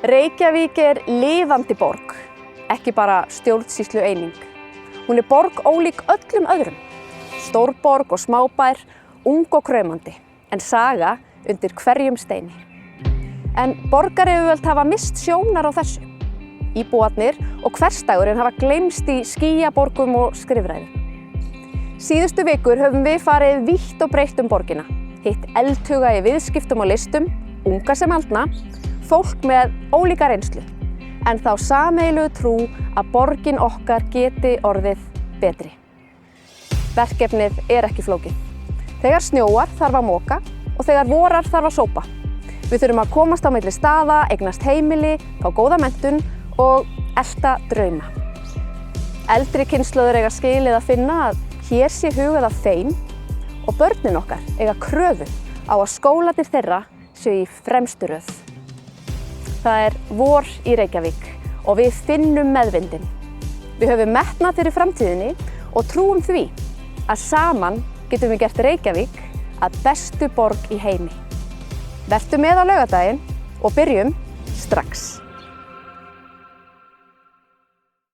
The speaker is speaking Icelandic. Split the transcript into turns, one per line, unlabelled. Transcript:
Reykjavík lifandi borg, ekki bara stjórnsýslueining. Hún borg ólík öllum öðrum. Stórborg og smábær, ung og kraumandi, en saga undir hverjum steini. En borgaryfirvöld hafa misst sjónar á þessu. Íbúarnir og hversdagurinn hafa gleymst í skýjaborgum og skrifræði. Síðustu vikur höfum við farið vítt og breitt borgina, hitt eldhuga í viðskiptum og listum, unga sem aldna, fólk með ólíka reynslu, en þá sameiginlegu trú að borgin okkar geti orðið betri. Verkefnið ekki flókið. Þegar snjóar þarf að moka og þegar vorar þarf að sópa. Við þurfum að komast á milli staða, eignast heimili, fá góða menntun og elta drauma. Eldri kynslóðir eiga skilið að finna að hér sé hugað að þeim og börnin okkar eiga kröfu á að skólarnir þeirra séu í fremstu röð. Það vor í Reykjavík og við finnum meðvindinn. Við höfum metnað fyrir framtíðinni og trúum því að saman getum við gert Reykjavík að bestu borg í heimi. Vertu með á laugardaginn og byrjum strax.